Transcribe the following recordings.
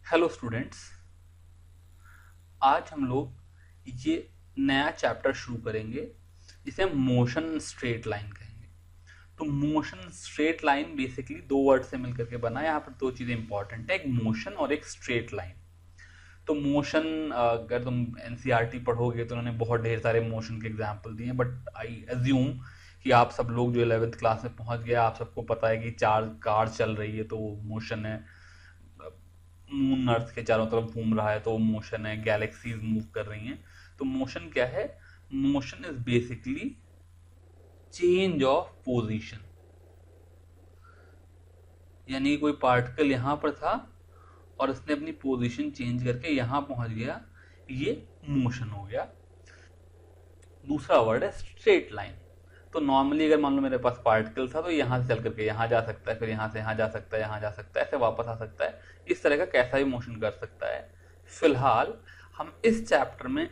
Hello students, आज हम लोग ये नया चैप्टर शुरू करेंगे जिसे हम मोशन स्ट्रेट लाइन कहेंगे। तो मोशन स्ट्रेट लाइन बेसिकली दो वर्ड से मिलकर के बना है। यहाँ पर दो चीज़ें इंपॉर्टेंट है, एक मोशन और एक स्ट्रेट लाइन। तो मोशन, अगर तुम एनसीईआरटी पढ़ोगे तो उन्होंने बहुत ढेर सारे मोशन के एग्जाम्पल दिए हैं, बट आई एज्यूम कि आप सब लोग जो 11th क्लास में पहुंच गया, आप सबको पता है कि चार कार चल रही है तो मोशन है। मून अर्थ के चारों तरफ घूम रहा है तो मोशन है। गैलेक्सीज मूव कर रही हैं तो मोशन क्या है? Motion is basically change of position. यानी कोई पार्टिकल यहां पर था और उसने अपनी पोजीशन चेंज करके यहां पहुंच गया, ये मोशन हो गया। दूसरा वर्ड है स्ट्रेट लाइन। तो नॉर्मली अगर मान लो मेरे पास पार्टिकल था तो यहाँ से चल करके यहाँ जा सकता है, फिर यहाँ से यहाँ जा सकता है, यहाँ जा सकता है, ऐसे वापस आ सकता है। इस तरह का कैसा भी मोशन कर सकता है। फिलहाल हम इस चैप्टर में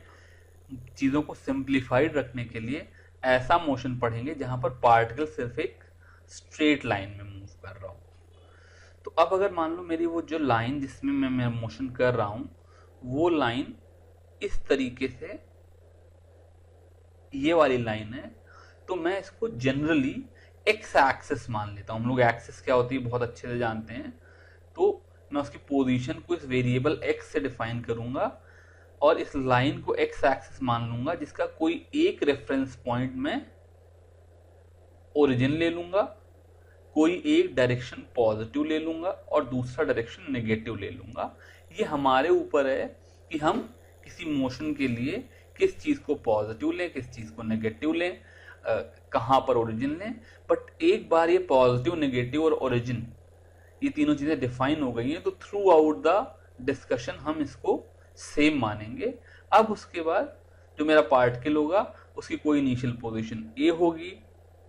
चीज़ों को सिंप्लीफाइड रखने के लिए ऐसा मोशन पढ़ेंगे जहाँ पर पार्टिकल सिर्फ एक स्ट्रेट लाइन में मूव कर रहा हूँ। तो अब अगर मान लो मेरी वो जो लाइन जिसमें मैं मोशन कर रहा हूँ, वो लाइन इस तरीके से ये वाली लाइन है, तो मैं इसको जनरली एक्स एक्सिस मान लेता हूँ। हम लोग एक्सिस क्या होती है बहुत अच्छे से जानते हैं। तो मैं उसकी पोजीशन को इस वेरिएबल एक्स से डिफाइन करूंगा और इस लाइन को एक्स एक्सिस मान लूंगा, जिसका कोई एक रेफरेंस पॉइंट में ओरिजिन ले लूंगा, कोई एक डायरेक्शन पॉजिटिव ले लूंगा और दूसरा डायरेक्शन नेगेटिव ले लूंगा। ये हमारे ऊपर है कि हम किसी मोशन के लिए किस चीज को पॉजिटिव लें, किस चीज को नेगेटिव लें, कहाँ पर ओरिजिन लें। बट एक बार ये पॉजिटिव, नेगेटिव और ओरिजिन ये तीनों चीजें डिफाइन हो गई हैं तो थ्रू आउट द डिस्कशन हम इसको सेम मानेंगे। अब उसके बाद जो मेरा पार्टिकल होगा उसकी कोई इनिशियल पोजीशन ए होगी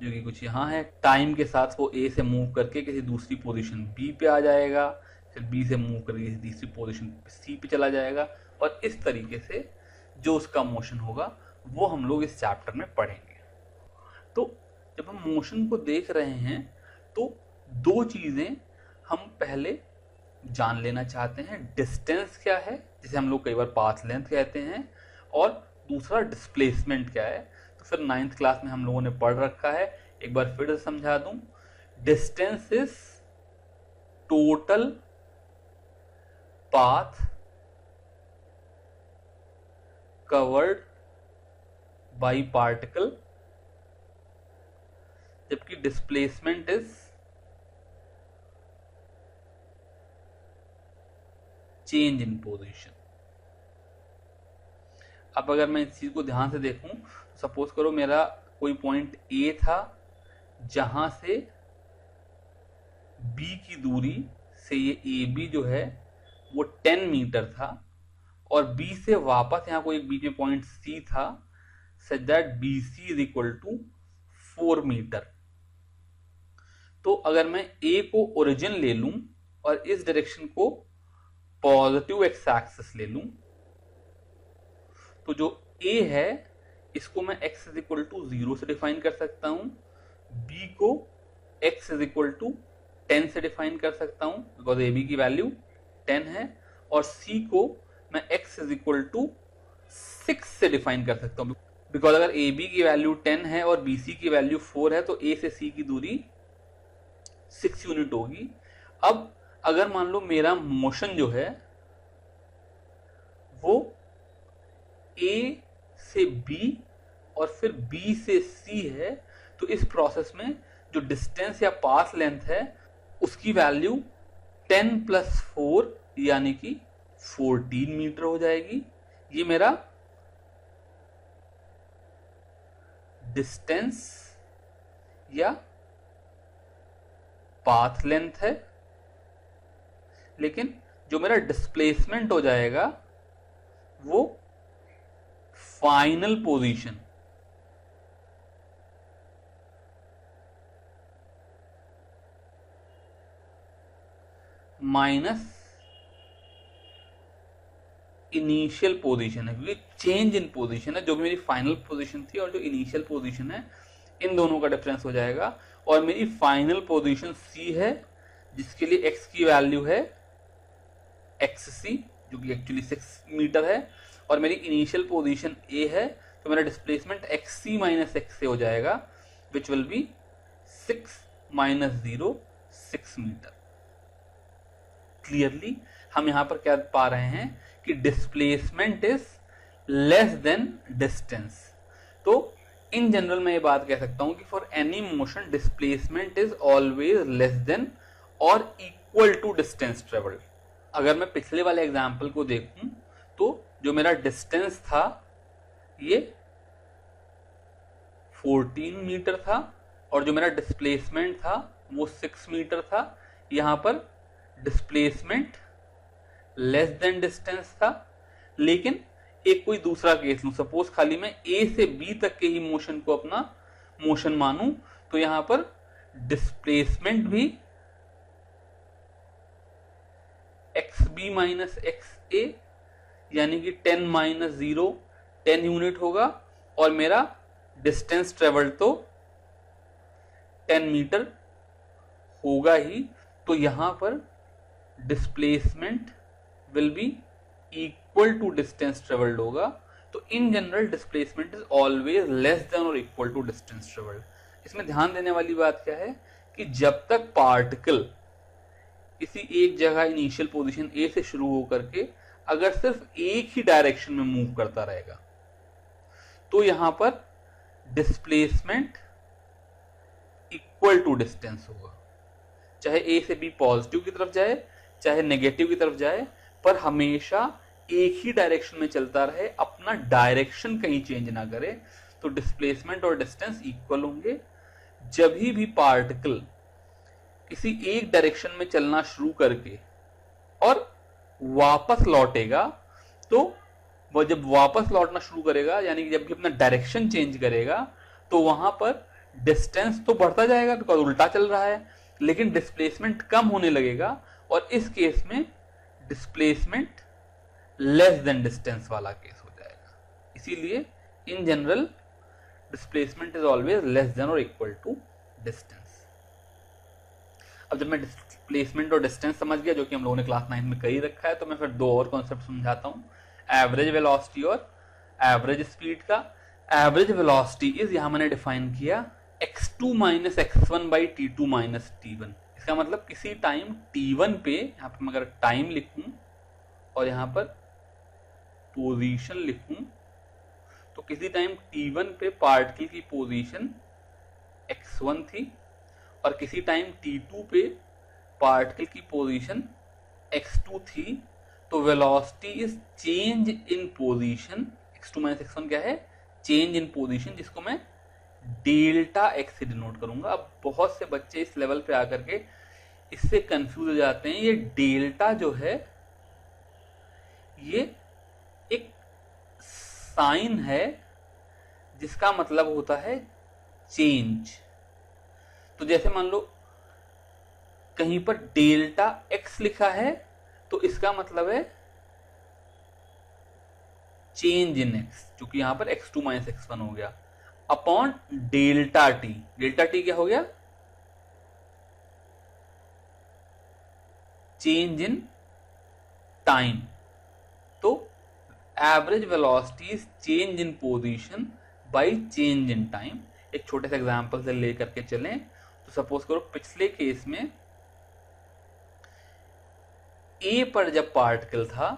जो कि कुछ यहाँ है। टाइम के साथ वो ए से मूव करके किसी दूसरी पोजीशन बी पे आ जाएगा, फिर बी से मूव करके किसी तीसरी पोजीशन सी पे चला जाएगा, और इस तरीके से जो उसका मोशन होगा वो हम लोग इस चैप्टर में पढ़ेंगे। तो जब हम मोशन को देख रहे हैं तो दो चीजें हम पहले जान लेना चाहते हैं। डिस्टेंस क्या है, जिसे हम लोग कई बार पाथ लेंथ कहते हैं, और दूसरा डिस्प्लेसमेंट क्या है। तो फिर 9th क्लास में हम लोगों ने पढ़ रखा है, एक बार फिर से समझा दूं। Distance is total path covered by particle, जबकि displacement is change in position. अब अगर मैं इस चीज को ध्यान से देखूं, सपोज करो मेरा कोई पॉइंट ए था जहां से बी की दूरी से ये ए बी जो है वो 10 मीटर था, और बी से वापस यहाँ कोई बीच में पॉइंट सी था such that B C is equal to 4 metre. तो अगर मैं ए को ओरिजिन ले लूं और इस डायरेक्शन को पॉजिटिव एक्स एक्सिस ले लूं, तो जो ए है इसको मैं x इज इक्वल टू 0 से डिफाइन कर सकता हूं, b को x इज इक्वल टू 10 से डिफाइन कर सकता हूं बिकॉज ए बी की वैल्यू 10 है, और c को मैं x इज इक्वल टू 6 से डिफाइन कर सकता हूं बिकॉज अगर ए बी की वैल्यू 10 है और बी सी की वैल्यू 4 है तो a से c की दूरी 6 यूनिट होगी। अब अगर मान लो मेरा मोशन जो है वो A से B और फिर B से C है, तो इस प्रोसेस में जो डिस्टेंस या पाथ लेंथ है उसकी वैल्यू 10 प्लस 4 यानी कि 14 मीटर हो जाएगी। ये मेरा डिस्टेंस या पाथ लेंथ है। लेकिन जो मेरा डिस्प्लेसमेंट हो जाएगा वो final position minus initial position है, क्योंकि चेंज इन पोजीशन है। जो भी मेरी फाइनल पोजीशन थी और जो इनिशियल पोजीशन है इन दोनों का डिफरेंस हो जाएगा, और मेरी फाइनल पोजीशन सी है जिसके लिए एक्स की वैल्यू है xc जो कि एक्चुअली 6 मीटर है, और मेरी इनिशियल पोजीशन a है, तो मेरा डिस्प्लेसमेंट xc माइनस x हो जाएगा, which will be 6 minus 0 6 metre. Clearly हम यहां पर क्या पा रहे हैं कि displacement is less than distance. तो इन जनरल मैं ये बात कह सकता हूं कि for any motion displacement is always less than और इक्वल टू डिस्टेंस ट्रेवल्ड। अगर मैं पिछले वाले एग्जाम्पल को देखूं तो जो मेरा डिस्टेंस था ये 14 मीटर था, और जो मेरा डिस्प्लेसमेंट था वो 6 मीटर था। यहां पर डिस्प्लेसमेंट लेस देन डिस्टेंस था। लेकिन एक कोई दूसरा केस लूं, सपोज खाली मैं ए से बी तक के ही मोशन को अपना मोशन मानूं, तो यहां पर डिस्प्लेसमेंट भी एक्स बी माइनस एक्स ए यानी कि 10 माइनस 0 10 यूनिट होगा, और मेरा डिस्टेंस ट्रेवल तो 10 मीटर होगा ही। तो यहां पर displacement will be equal to distance travelled होगा। तो in general displacement is always less than और इक्वल टू डिस्टेंस ट्रेवल्ड। इसमें ध्यान देने वाली बात क्या है कि जब तक पार्टिकल किसी एक जगह इनिशियल पोजीशन ए से शुरू होकर के अगर सिर्फ एक ही डायरेक्शन में मूव करता रहेगा, तो यहां पर डिस्प्लेसमेंट इक्वल टू डिस्टेंस होगा। चाहे ए से बी पॉजिटिव की तरफ जाए चाहे नेगेटिव की तरफ जाए, पर हमेशा एक ही डायरेक्शन में चलता रहे, अपना डायरेक्शन कहीं चेंज ना करे, तो डिस्प्लेसमेंट और डिस्टेंस इक्वल होंगे। जब भी पार्टिकल किसी एक डायरेक्शन में चलना शुरू करके और वापस लौटेगा, तो वह जब वापस लौटना शुरू करेगा यानी कि जब भी अपना डायरेक्शन चेंज करेगा, तो वहां पर डिस्टेंस तो बढ़ता जाएगा बिकॉज उल्टा चल रहा है, लेकिन डिस्प्लेसमेंट कम होने लगेगा, और इस केस में डिस्प्लेसमेंट लेस देन डिस्टेंस वाला केस हो जाएगा। इसीलिए इन general displacement is always less than और इक्वल टू डिस्टेंस। अब जब मैं डिस्प्लेसमेंट और डिस्टेंस समझ गया, जो कि हम लोगों ने क्लास 9 में कर ही रखा है, तो मैं फिर दो और कॉन्सेप्ट समझाता हूं, एवरेज वेलोसिटी और एवरेज स्पीड का। एवरेज वेलोसिटी इज यहां मैंने डिफाइन किया x2 minus x1 by t2 minus t1। इसका मतलब किसी टाइम t1 पे, यहां पर मैं अगर टाइम लिखूं और यहां पर पोजीशन लिखूं, तो किसी टाइम t1 पे पार्टिकल की पोजीशन x1 थी, और किसी टाइम t2 पे पार्टिकल की पोजीशन x2 थी। तो velocity is change in position. x2 minus x1 क्या है? चेंज इन पोजीशन, जिसको मैं डेल्टा x से डिनोट करूंगा। अब बहुत से बच्चे इस लेवल पे आकर के इससे कंफ्यूज हो जाते हैं। ये डेल्टा जो है ये एक साइन है जिसका मतलब होता है चेंज। तो जैसे मान लो कहीं पर डेल्टा x लिखा है, तो इसका मतलब है चेंज इन x, क्योंकि यहां पर x2 माइनस x1 हो गया, upon delta t। Delta t क्या हो गया? Change in time. तो average velocity is change in position by change in time. एक छोटे से एग्जांपल से लेकर के चलें, तो सपोज करो पिछले केस में ए पर जब पार्टिकल था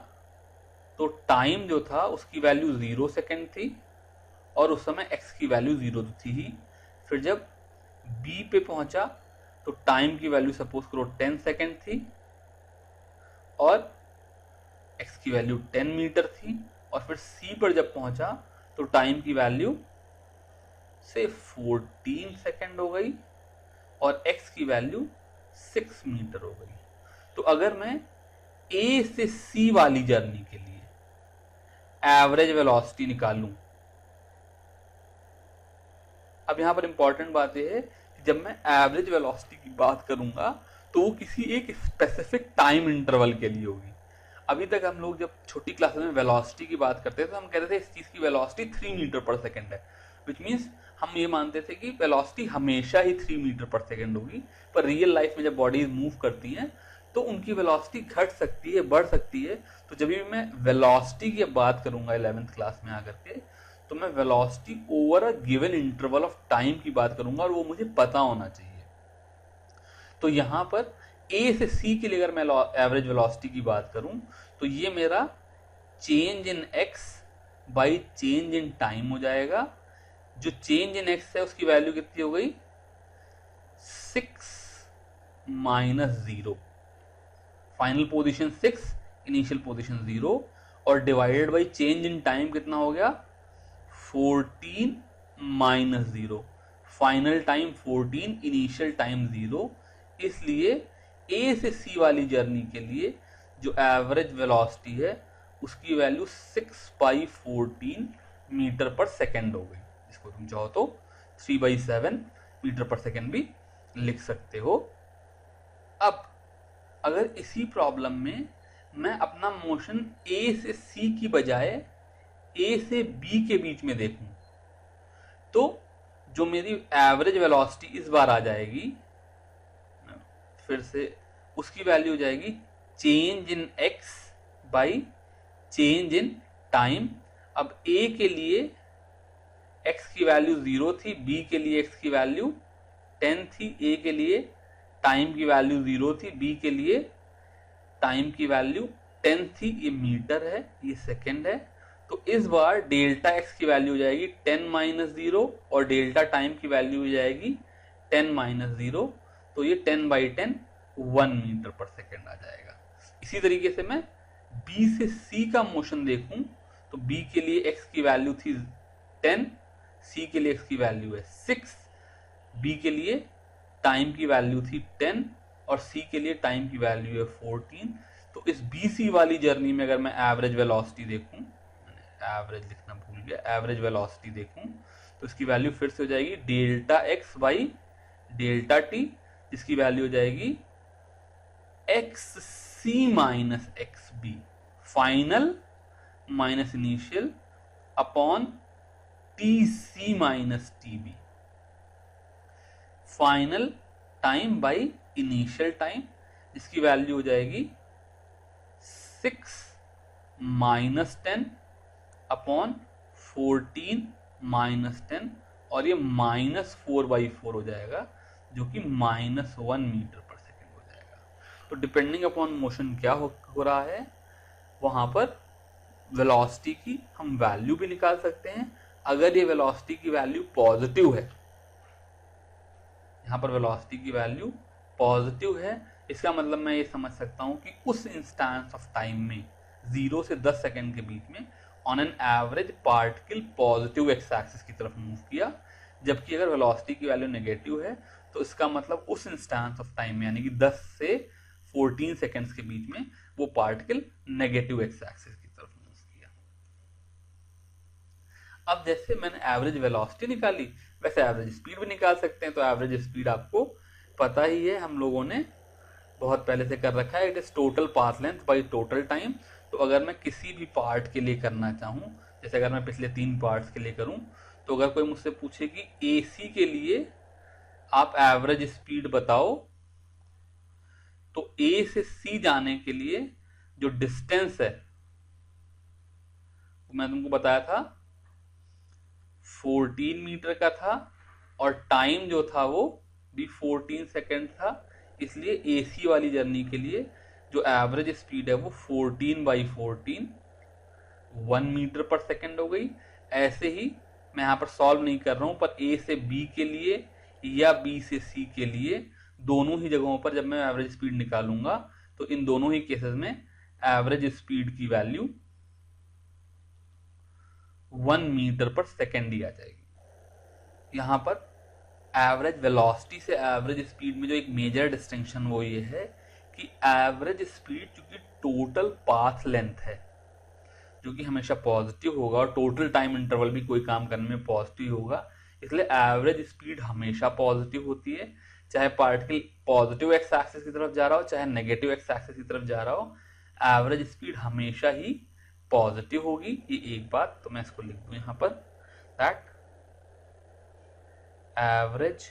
तो टाइम जो था उसकी वैल्यू 0 सेकेंड थी, और उस समय x की वैल्यू 0 थी ही। फिर जब b पे पहुंचा तो टाइम की वैल्यू सपोज करो 10 सेकेंड थी, और x की वैल्यू 10 मीटर थी। और फिर c पर जब पहुंचा तो टाइम की वैल्यू से 14 सेकेंड हो गई, और x की वैल्यू 6 मीटर हो गई। तो अगर मैं a से c वाली जर्नी के लिए एवरेज वेलोसिटी निकालूं, अब यहां पर इंपॉर्टेंट बात यह है कि जब मैं एवरेज वेलोसिटी की बात करूंगा तो वो किसी एक स्पेसिफिक टाइम इंटरवल के लिए होगी। अभी तक हम लोग जब छोटी क्लास में वेलोसिटी की बात करते थे तो हम कहते थे इस चीज की वेलोसिटी 3 मीटर पर सेकेंड है, विच मीन्स हम ये मानते थे कि वेलोसिटी हमेशा ही 3 मीटर पर सेकेंड होगी। पर रियल लाइफ में जब बॉडीज मूव करती हैं तो उनकी वेलोसिटी घट सकती है, बढ़ सकती है। तो जब भी मैं वेलोसिटी की बात करूंगा 11th क्लास में आकर के, तो मैं velocity over a given interval of time की बात करूंगा, और वो मुझे पता होना चाहिए। तो यहां पर ए से सी के लिए अगर मैं एवरेज वेलोसिटी की बात करूं, तो ये मेरा change in x by change in time हो जाएगा। जो चेंज इन एक्स है उसकी वैल्यू कितनी हो गई, 6 minus 0। Final position 6, initial position 0, और divided by change in time कितना हो गया, 14 minus 0। Final time 14, initial time 0। इसलिए ए से सी वाली जर्नी के लिए जो एवरेज वेलोसिटी है उसकी वैल्यू 6/14 मीटर पर सेकेंड हो गई। इसको तुम चाहो तो 3/7 मीटर पर सेकेंड भी लिख सकते हो। अब अगर इसी प्रॉब्लम में मैं अपना मोशन ए से सी की बजाय ए से बी के बीच में देखूं, तो जो मेरी एवरेज वेलोसिटी इस बार आ जाएगी, फिर से उसकी वैल्यू हो जाएगी change in x by change in time. अब ए के लिए एक्स की वैल्यू 0 थी, बी के लिए एक्स की वैल्यू 10 थी, ए के लिए टाइम की वैल्यू 0 थी, बी के लिए टाइम की वैल्यू 10 थी। ये मीटर है, ये सेकेंड है। तो इस बार डेल्टा एक्स की वैल्यू हो जाएगी 10 माइनस 0, और डेल्टा टाइम की वैल्यू हो जाएगी 10 माइनस 0। तो ये 10/10 1 मीटर पर सेकेंड आ जाएगा। इसी तरीके से मैं बी से सी का मोशन देखूं, तो बी के लिए एक्स की वैल्यू थी 10, सी के लिए एक्स की वैल्यू है 6, बी के लिए टाइम की वैल्यू थी 10, और सी के लिए टाइम की वैल्यू है 14। तो इस बी सी वाली जर्नी में अगर मैं एवरेज वेलोसिटी देखूं, एवरेज लिखना भूल गया, एवरेज वेलोसिटी देखूं, तो इसकी वैल्यू फिर से हो जाएगी delta X by delta T, जिसकी वैल्यू हो जाएगी X C minus X B, final minus initial upon T C minus T B, final time by initial time, इसकी वैल्यू हो जाएगी 6 माइनस 10 अपॉन 14 माइनस 10, और ये -4/4 हो जाएगा, जो कि -1 मीटर पर सेकेंड हो जाएगा। तो डिपेंडिंग अपॉन मोशन क्या हो रहा है, वहां पर वेलोसिटी की हम वैल्यू भी निकाल सकते हैं। अगर ये वेलोसिटी की वैल्यू पॉजिटिव है, यहां पर वेलोसिटी की वैल्यू पॉजिटिव है, इसका मतलब मैं ये समझ सकता हूं कि उस इंस्टेंस ऑफ टाइम में 0 से 10 सेकेंड के बीच में on an average particle positive x axis की तरफ मूव किया। जबकि अगर वेलोसिटी की वैल्यू नेगेटिव है, तो इसका मतलब उस इंस्टेंस ऑफ टाइम में यानी कि 10 से 14 सेकेंड्स के बीच में वो पार्टिकल नेगेटिव एक्स एक्सिस की तरफ मूव किया। अब जैसे मैंने एवरेज वेलोसिटी निकाली, वैसे एवरेज स्पीड भी निकाल सकते हैं। तो एवरेज स्पीड आपको पता ही है, हम लोगों ने बहुत पहले से कर रखा है, it is total path length by total time. तो अगर मैं किसी भी पार्ट के लिए करना चाहूं, जैसे अगर मैं पिछले 3 पार्ट्स के लिए करूं, तो अगर कोई मुझसे पूछे कि एसी के लिए आप एवरेज स्पीड बताओ, तो ए से सी जाने के लिए जो डिस्टेंस है, मैं तुमको बताया था 14 मीटर का था, और टाइम जो था वो भी 14 सेकेंड था। इसलिए एसी वाली जर्नी के लिए जो एवरेज स्पीड है वो 14/14 1 मीटर पर सेकेंड हो गई। ऐसे ही मैं यहाँ पर सॉल्व नहीं कर रहा हूँ, पर ए से बी के लिए या बी से सी के लिए दोनों ही जगहों पर जब मैं एवरेज स्पीड निकालूंगा, तो इन दोनों ही केसेस में एवरेज स्पीड की वैल्यू 1 मीटर पर सेकेंड ही आ जाएगी। यहाँ पर एवरेज वेलोसिटी से एवरेज स्पीड में जो एक मेजर डिस्टिंक्शन वो ये है कि एवरेज स्पीड चूंकि टोटल पाथ लेंथ है, जो कि हमेशा पॉजिटिव होगा, और टोटल टाइम इंटरवल भी कोई काम करने में पॉजिटिव होगा, इसलिए एवरेज स्पीड हमेशा पॉजिटिव होती है। चाहे पार्टिकल पॉजिटिव एक्स एक्सिस की तरफ जा रहा हो, चाहे नेगेटिव एक्स एक्सिस की तरफ जा रहा हो, एवरेज स्पीड हमेशा ही पॉजिटिव होगी। ये एक बात, तो मैं इसको लिख दूं यहां पर, that average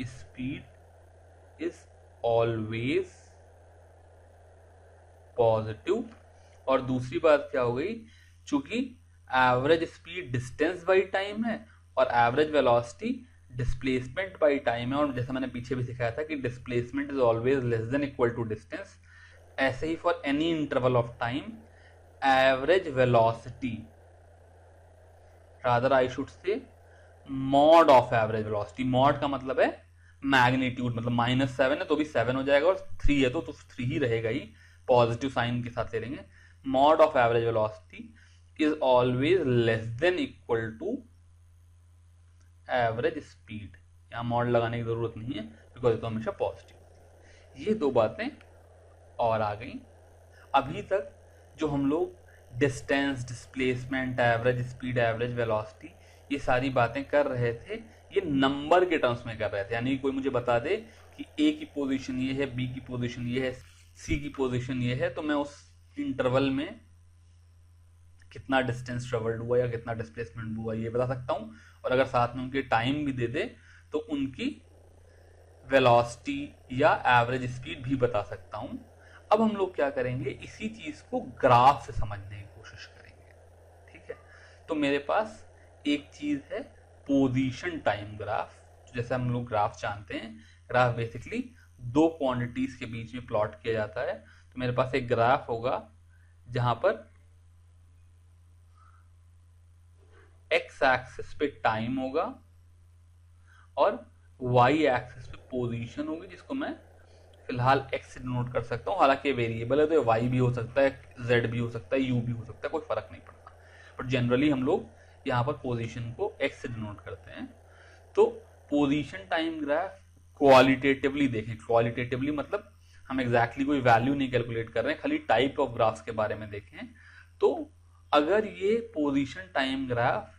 speed is always positive. और दूसरी बात क्या हो गई, चूंकि average speed distance by time है और average velocity displacement by time है, और जैसा मैंने पीछे भी सिखाया था कि displacement is always less than equal to distance, ऐसे ही for any interval of time average velocity, rather I should say mod of average velocity. Mod का मतलब है मैग्नीट्यूड, मतलब -7 है तो भी 7 हो जाएगा, और 3 है तो 3 ही रहेगा ही, पॉजिटिव साइन के साथ ले लेंगे। Mod of average velocity is always less than equal to average speed. यहां मॉड लगाने की जरूरत नहीं है बिकॉज तो हमेशा पॉजिटिव। ये दो बातें और आ गई। अभी तक जो हम लोग distance, displacement, average speed, average velocity, ये सारी बातें कर रहे थे, ये नंबर के टर्म्स में कर रहे थे। यानी कोई मुझे बता दे कि ए की पोजीशन ये है, बी की पोजीशन ये है, सी की पोजीशन ये है, तो मैं उस इंटरवल में कितना डिस्टेंस ट्रेवल्ड हुआ या कितना डिस्प्लेसमेंट हुआ ये बता सकता हूं। और अगर साथ में उनके टाइम भी दे दे तो उनकी वेलोसिटी या एवरेज स्पीड भी बता सकता हूं। अब हम लोग क्या करेंगे, इसी चीज को ग्राफ से समझने की कोशिश करेंगे। ठीक है, तो मेरे पास एक चीज है पोजीशन टाइम ग्राफ। जैसे हम लोग ग्राफ जानते हैं, ग्राफ बेसिकली दो क्वांटिटीज के बीच में प्लॉट किया जाता है। तो मेरे पास एक ग्राफ होगा जहां पर एक्स एक्सिस पे टाइम होगा और वाई एक्सिस पे पोजीशन होगी, जिसको मैं फिलहाल एक्स से डिनोट कर सकता हूँ। हालांकि वेरिएबल है तो वाई भी हो सकता है, जेड भी हो सकता है, यू भी हो सकता है, कोई फर्क नहीं पड़ता। बट जनरली हम लोग यहाँ पर पोजीशन को एक्स से डिनोट करते हैं। तो पोजीशन टाइम ग्राफ क्वालिटेटिवली देखें। क्वालिटेटिवली मतलब हम एग्जैक्टली कोई वैल्यू नहीं कैलकुलेट कर रहे हैं, खाली टाइप ऑफ ग्राफ्स के बारे में देखें। तो अगर ये position time graph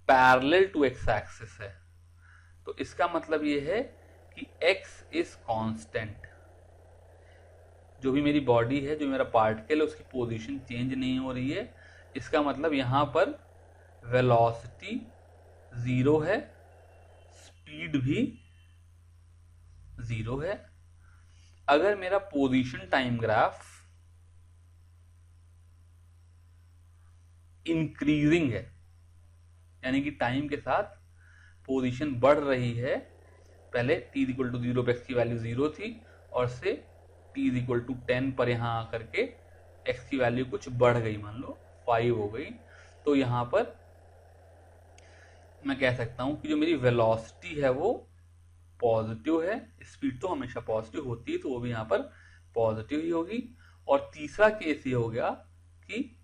parallel to X axis है तो इसका मतलब ये है कि x इज कांस्टेंट। जो भी मेरी बॉडी है, जो मेरा पार्टिकल है, उसकी पोजीशन चेंज नहीं हो रही है। इसका मतलब यहां पर वेलोसिटी 0 है, स्पीड भी 0 है। अगर मेरा पोजीशन टाइम ग्राफ इंक्रीजिंग है, यानी कि टाइम के साथ पोजीशन बढ़ रही है, पहले t इक्वल टू 0 पे x की वैल्यू 0 थी और से t इक्वल टू 10 पर यहां आकर के x की वैल्यू कुछ बढ़ गई, मान लो 5 हो गई, तो यहां पर मैं कह सकता हूं कि जो मेरी वेलोसिटी है वो पॉजिटिव है। स्पीड तो हमेशा पॉजिटिव होती है तो वो भी यहां पर पॉजिटिव ही होगी। और तीसरा केस ये हो गया कि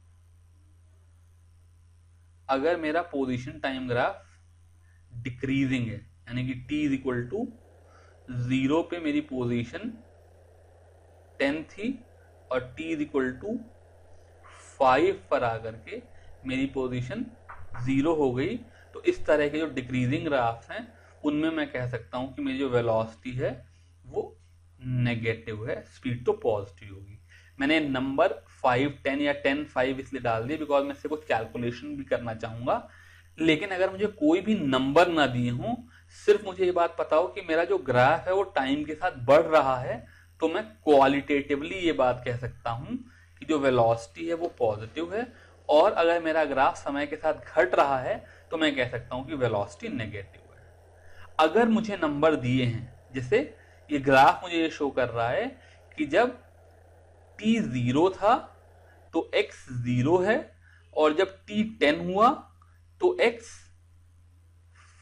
अगर मेरा पोजीशन टाइम ग्राफ डिक्रीजिंग है, यानी कि t इज इक्वल टू 0 पे मेरी पोजीशन 10 थी और t इज इक्वल टू 5 पर आकर के मेरी पोजीशन 0 हो गई, तो इस तरह के जो डिक्रीजिंग ग्राफ्स हैं उनमें मैं कह सकता हूं कि मेरी जो वेलोसिटी है वो नेगेटिव है, स्पीड तो पॉजिटिव होगी। मैंने नंबर 5, 10 या 10, 5 इसलिए डाल दिए बिकॉज मैं इससे कुछ कैलकुलेशन भी करना चाहूंगा। लेकिन अगर मुझे कोई भी नंबर ना दिए हों, सिर्फ मुझे ये बात पता हो कि मेरा जो ग्राफ है वो टाइम के साथ बढ़ रहा है, तो मैं क्वालिटेटिवली ये बात कह सकता हूं कि जो वेलोसिटी है वो पॉजिटिव है। और अगर मेरा ग्राफ समय के साथ घट रहा है तो मैं कह सकता हूं कि वेलोसिटी नेगेटिव है। अगर मुझे नंबर दिए हैं, जैसे ये ग्राफ मुझे ये शो कर रहा है कि जब t 0 था तो x 0 है, और जब t 10 हुआ तो x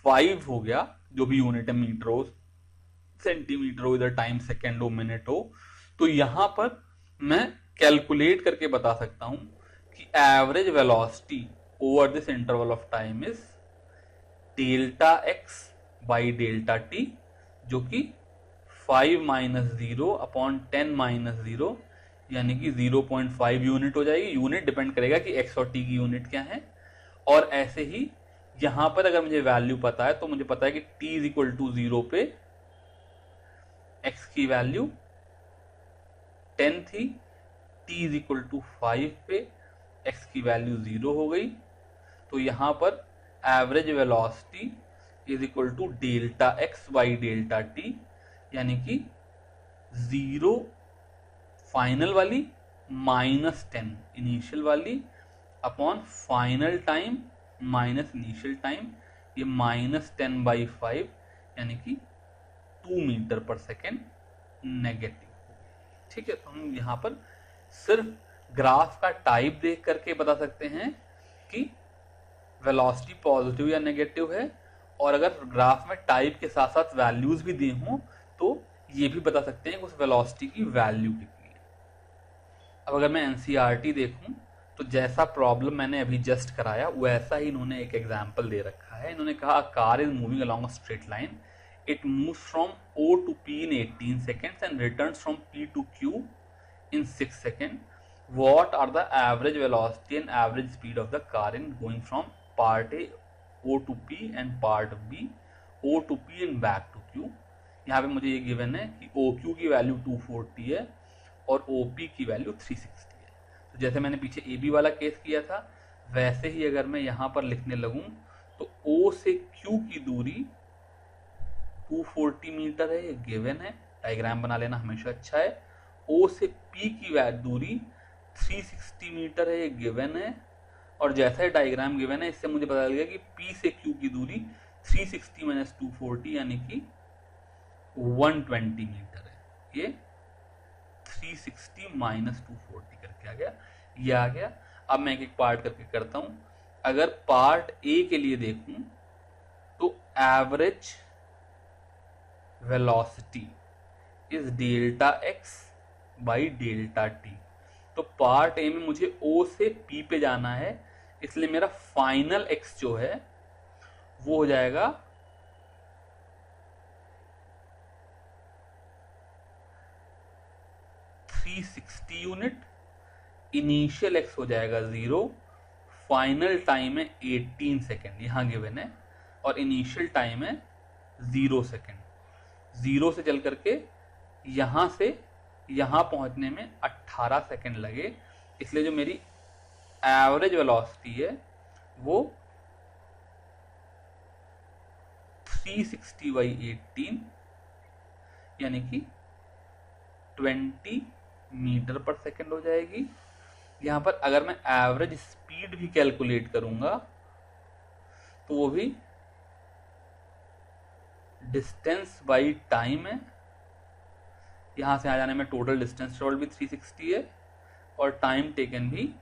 5 हो गया, जो भी यूनिट है, मीटर हो, सेंटीमीटर हो, इधर टाइम सेकेंड हो, मिनट हो। तो यहां पर मैं कैलकुलेट करके बता सकता हूं कि average velocity over this interval of time is delta x by delta t, जो कि 5 माइनस 0 अपॉन 10 माइनस 0, यानी कि 0.5 यूनिट हो जाएगी। यूनिट डिपेंड करेगा कि x और t की यूनिट क्या है। और ऐसे ही यहां पर अगर मुझे वैल्यू पता है तो मुझे पता है कि t इज इक्वल टू 0 पे x की वैल्यू 10 थी, t इज इक्वल टू 5 पे x की वैल्यू 0 हो गई। तो यहां पर average velocity is equal to delta x by delta t, यानी कि 0 फाइनल वाली -10 इनिशियल वाली upon final time minus initial time, ये -10/5 यानी कि 2 मीटर पर सेकेंड नेगेटिव। ठीक है, तो हम यहाँ पर सिर्फ ग्राफ का टाइप देख करके बता सकते हैं कि वेलोसिटी पॉजिटिव या नेगेटिव है, और अगर ग्राफ में टाइप के साथ साथ वैल्यूज भी दी हों तो ये भी बता सकते हैं कि उस वेलोसिटी की वैल्यू कितनी है। अब अगर मैं एनसीईआरटी देखूं तो जैसा प्रॉब्लम मैंने अभी जस्ट कराया वैसा ही इन्होंने एक एग्जाम्पल दे रखा है। इन्होंने कहा car is moving along a straight line, it moves from O to P in 18 seconds and returns from P to Q in 6 seconds. What are the average velocity and average speed of the car in going from part A O to P and part B O to P and back to Q? यहाँ पे मुझे ये given है कि OQ की value 240 है और OP की वैल्यू 360 है। तो जैसे मैंने पीछे AB वाला केस किया था वैसे ही अगर मैं यहाँ पर लिखने लगूँ तो O से Q की दूरी 240 मीटर है, ये गिवन है, डायग्राम बना लेना हमेशा अच्छा है। O से P की दूरी 360 मीटर है, ये गिवन है, और जैसा ही डायग्राम गिवन है इससे मुझे पता लग गया कि P से Q की दूरी 360 माइनस 240 यानी कि 120 मीटर है। ये 360 माइनस 240 करके आ गया, ये आ गया। अब मैं एक एक पार्ट करके करता हूं। अगर पार्ट ए के लिए देखूं तो average velocity is delta X by delta T. तो पार्ट ए में मुझे ओ से पी पे जाना है, इसलिए मेरा फाइनल एक्स जो है वो हो जाएगा 360 यूनिट, इनिशियल एक्स हो जाएगा 0, फाइनल टाइम है 18 सेकेंड यहां गिवन है, और इनिशियल टाइम है 0 सेकेंड। 0 से चल करके यहां से यहां पहुंचने में 18 सेकेंड लगे, इसलिए जो मेरी एवरेज वेलोसिटी है वो 360/18 यानी कि 20 मीटर पर सेकेंड हो जाएगी। यहां पर अगर मैं एवरेज स्पीड भी कैलकुलेट करूंगा तो वो भी डिस्टेंस बाई टाइम है। यहां से आ जाने में टोटल डिस्टेंस ट्रेवल भी 360 है और टाइम टेकन भी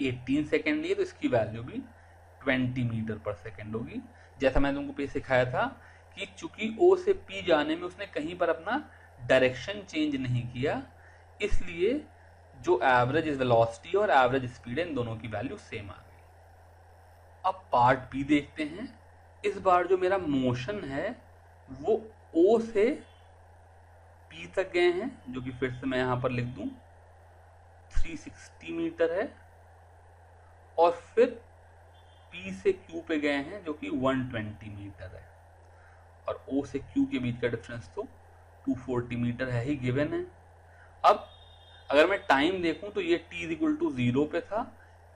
18 सेकेंड लिए, तो इसकी वैल्यू भी 20 मीटर पर सेकेंड होगी। जैसा मैंने तुमको पहले सिखाया था कि चूंकि O से P जाने में उसने कहीं पर अपना डायरेक्शन चेंज नहीं किया, इसलिए जो एवरेज वेलोसिटी और एवरेज स्पीड है इन दोनों की वैल्यू सेम आ गई। अब पार्ट बी देखते हैं। इस बार जो मेरा मोशन है वो O से P तक गए हैं, जो कि फिर से मैं यहां पर लिख दूं 360 मीटर है, और फिर P से Q पे गए हैं जो कि 120 मीटर है, और O से Q के बीच का डिफरेंस तो 240 मीटर है ही गिवन है। अब अगर मैं टाइम देखूं तो ये t = 0 पे था,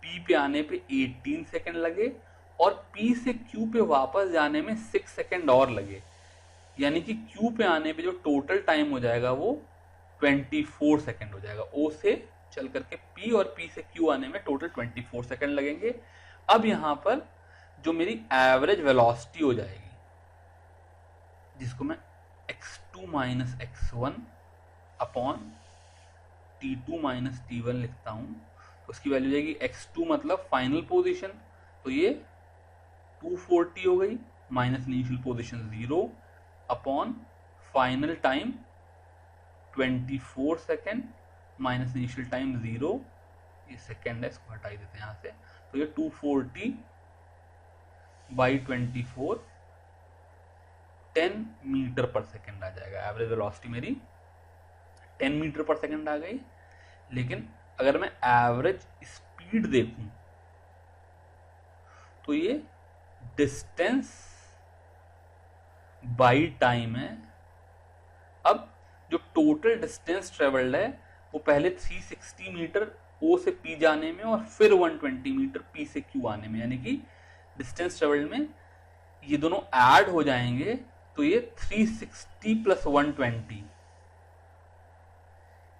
P पे आने पे 18 सेकेंड लगे, और P से Q पे वापस जाने में 6 सेकेंड और लगे, यानी कि Q पे आने पे जो टोटल टाइम हो जाएगा वो 24 सेकेंड हो जाएगा। O से चल करके P और P से Q आने में टोटल 24 सेकेंड लगेंगे। अब यहां पर जो मेरी एवरेज वेलोसिटी हो जाएगी, जिसको मैं x2 minus x1 upon t2 minus t1 लिखता हूं, तो उसकी वैल्यू जाएगी x2 मतलब फाइनल पोजीशन, तो ये 240 हो गई, minus initial position 0 upon final time 24 second minus initial time 0, ये सेकेंड है, इसको हटा ही देते हैं यहाँ से, तो ये 240/24 10 मीटर पर सेकेंड आ जाएगा। एवरेज वेलोसिटी मेरी 10 मीटर पर सेकेंड आ गई। लेकिन अगर मैं एवरेज स्पीड देखूं तो ये डिस्टेंस बाई टाइम है। अब जो टोटल डिस्टेंस ट्रेवल्ड है वो पहले 360 मीटर O से P जाने में और फिर 120 मीटर P से Q आने में, यानी कि डिस्टेंस ट्रेवल्ड में ये दोनों ऐड हो जाएंगे तो ये 360 प्लस 120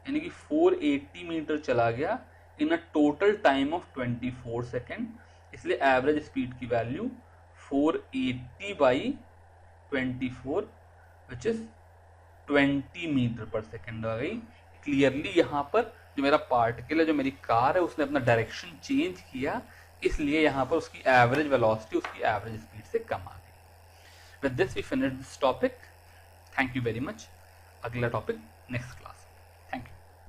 यानी कि 480 मीटर चला गया in a total time of 24 second. इसलिए एवरेज स्पीड की value 480 by 24 which is 20 metre per second आ गई। क्लियरली यहाँ पर जो मेरा पार्टिकल है, जो मेरी कार है, उसने अपना डायरेक्शन चेंज किया, इसलिए यहाँ पर उसकी एवरेज वेलोसिटी उसकी एवरेज स्पीड से कम आ गई। With this we finish this topic. Thank you very much. अगला टॉपिक नेक्स्ट क्लास।